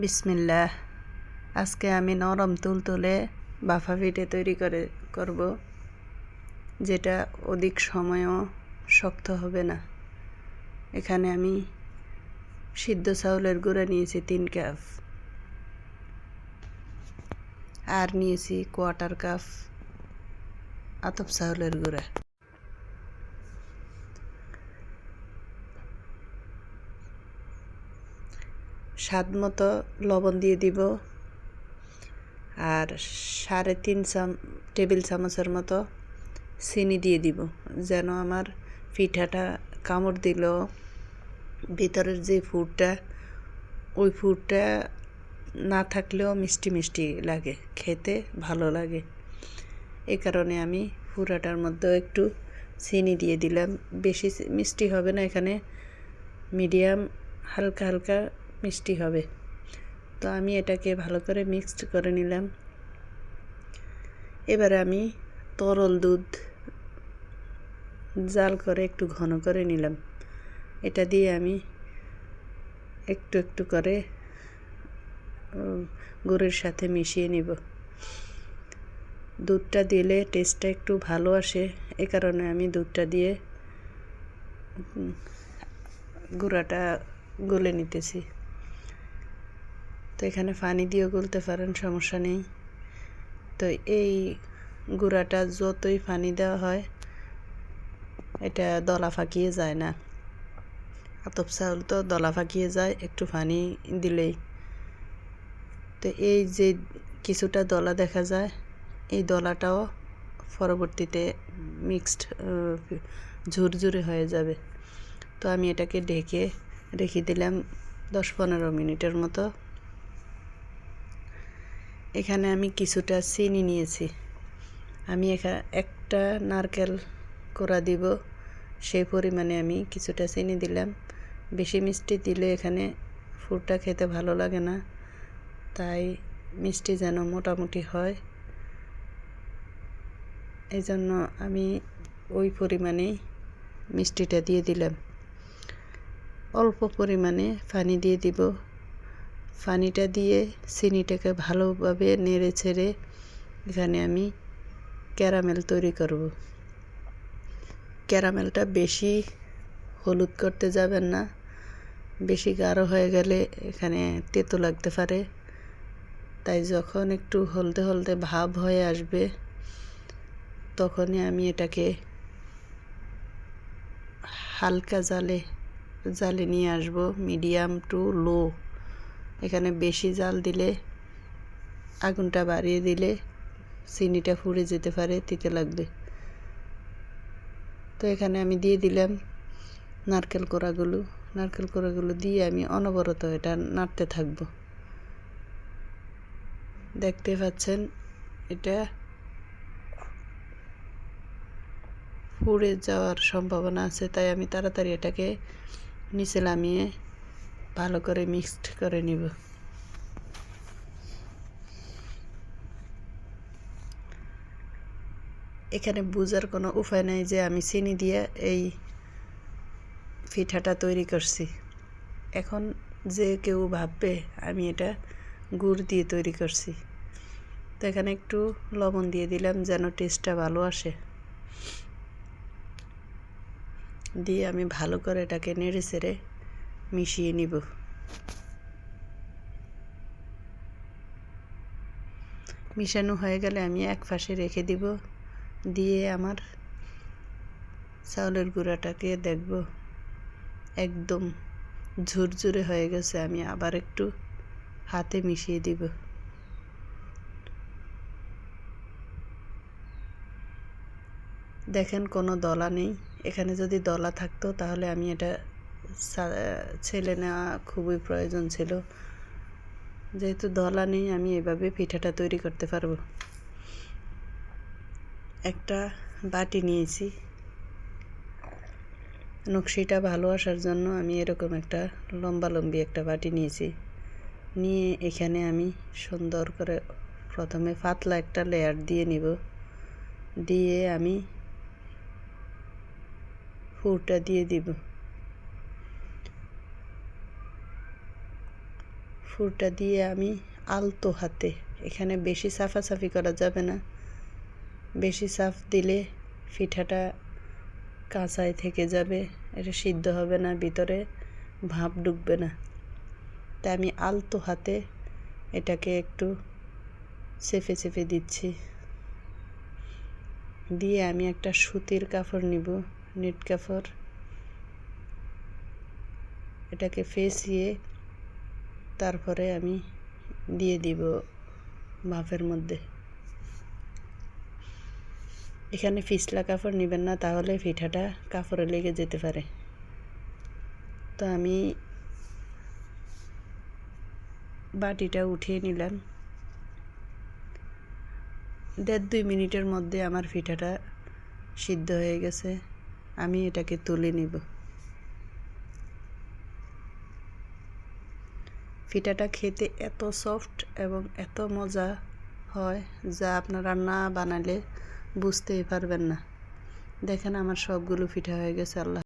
বিসমিল্লাহ। আজকে আমি নরম তুলতুলে বাফা পিঠে তৈরি করব, যেটা অধিক সময়ও শক্ত হবে না। এখানে আমি সিদ্ধ চাউলের গুঁড়া নিয়েছি 3 কাপ, আর নিয়েছি 1/4 কাপ আতপ চাউলের গুঁড়া। স্বাদ মতো লবণ দিয়ে দিব, আর 3.5 টেবিল চামচের মতো চিনি দিয়ে দিব, যেন আমার পিঠাটা কামড় দিলেও ভিতরের যে ফুডটা, ওই ফুডটা না থাকলেও মিষ্টি মিষ্টি লাগে, খেতে ভালো লাগে। এই কারণে আমি পুরাটার মধ্যে একটু চিনি দিয়ে দিলাম। বেশি মিষ্টি হবে না, এখানে মিডিয়াম হালকা হালকা মিষ্টি হবে। তো আমি এটাকে ভালো করে মিক্সড করে নিলাম। এবারে আমি তরল দুধ জাল করে একটু ঘন করে নিলাম। এটা দিয়ে আমি একটু একটু করে গুড়ের সাথে মিশিয়ে নিব। দুধটা দিলে টেস্টটা একটু ভালো আসে, এ কারণে আমি দুধটা দিয়ে গুঁড়াটা গলে নিতেছি। তো এখানে পানি দিয়েও গলতে পারেন, সমস্যা নেই। তো এই গুঁড়াটা যতই পানি দেওয়া হয়, এটা দলা ফাঁকিয়ে যায় না। আতপ চাউল তো দলা ফাঁকিয়ে যায় একটু পানি দিলেই। তো এই যে কিছুটা দলা দেখা যায়, এই দলাটাও পরবর্তীতে মিক্সড ঝুরঝুরে হয়ে যাবে। তো আমি এটাকে ঢেকে রেখে দিলাম 10-15 মিনিটের মতো। এখানে আমি কিছুটা চিনি নিয়েছি। আমি এখানে একটা নারকেল কোড়া দিব, সেই পরিমাণে আমি কিছুটা চিনি দিলাম। বেশি মিষ্টি দিলে এখানে ফুডটা খেতে ভালো লাগে না, তাই মিষ্টি যেন মোটামুটি হয়, এই জন্য আমি ওই পরিমাণেই মিষ্টিটা দিয়ে দিলাম। অল্প পরিমাণে পানি দিয়ে দিব। পানিটা দিয়ে চিনিটাকে ভালোভাবে নেড়ে ছেড়ে এখানে আমি ক্যারামেল তৈরি করব। ক্যারামেলটা বেশি হলুদ করতে যাবেন না, বেশি গাঢ় হয়ে গেলে এখানে তেতো লাগতে পারে। তাই যখন একটু হলদে হলদে ভাব হয়ে আসবে, তখনই আমি এটাকে হালকা জালে নিয়ে আসব, মিডিয়াম টু লো। এখানে বেশি জাল দিলে, আগুনটা বাড়িয়ে দিলে চিনিটা পুড়ে যেতে পারে, তিতে লাগবে। তো এখানে আমি দিয়ে দিলাম নারকেল কোড়াগুলো দিয়ে আমি অনবরত এটা নাড়তে থাকবো। দেখতে পাচ্ছেন এটা পুড়ে যাওয়ার সম্ভাবনা আছে, তাই আমি তাড়াতাড়ি এটাকে নিচে নামিয়ে ভালো করে মিক্সড করে নিব। এখানে বোঝার কোনো উপায় নাই যে আমি চিনি দিয়ে এই পিঠাটা তৈরি করছি। এখন যে কেউ ভাববে আমি এটা গুড় দিয়ে তৈরি করছি। তো এখানে একটু লবণ দিয়ে দিলাম যেন টেস্টটা ভালো আসে। দিয়ে আমি ভালো করে এটাকে নেড়ে চেড়ে মিশিয়ে নিব। মিশানো হয়ে গেলে আমি এক পাশে রেখে দিব। দিয়ে আমার চাউলের গুঁড়াটাকে দেখব একদম ঝুরঝুরে হয়ে গেছে। আমি আবার একটু হাতে মিশিয়ে দিব। দেখেন কোনো দলা নেই। এখানে যদি দলা থাকতো তাহলে আমি এটা ছেলে নেওয়া খুবই প্রয়োজন ছিল। যেহেতু দলা নেই, আমি এভাবে পিঠাটা তৈরি করতে পারবো। একটা বাটি নিয়েছি, নকশিটা ভালো আসার জন্য আমি এরকম একটা লম্বি একটা বাটি নিয়েছি। নিয়ে এখানে আমি সুন্দর করে প্রথমে পাতলা একটা লেয়ার দিয়ে নিব। দিয়ে আমি পুরটা দিয়ে দিব। পুরটা দিয়ে আমি আলতো হাতে, এখানে বেশি সাফাসাফি করা যাবে না, বেশি চাপ দিলে পিঠাটা কাঁচায় থেকে যাবে, এটা সিদ্ধ হবে না, ভিতরে ভাপ ঢুকবে না। তাই আমি আলতো হাতে এটাকে একটু চেপে চেপে দিচ্ছি। দিয়ে আমি একটা সুতির কাপড় নিব, নেট কাপড়, এটাকে ফেঁচিয়ে তারপরে আমি দিয়ে দিব ভাপের মধ্যে। এখানে পিছলা কাপড় নেবেন না, তাহলে পিঠাটা কাপড়ে লেগে যেতে পারে। তো আমি বাটিটা উঠিয়ে নিলাম। 1.5-2 মিনিটের মধ্যে আমার পিঠাটা সিদ্ধ হয়ে গেছে। আমি এটাকে তুলে নিব। পিঠাটা খেতে এত সফট এবং এত মজা হয় যা আপনারা না বানালে বুঝতেই পারবেন না। দেখেন আমার সবগুলো পিঠা হয়ে গেছে। আল্লাহ।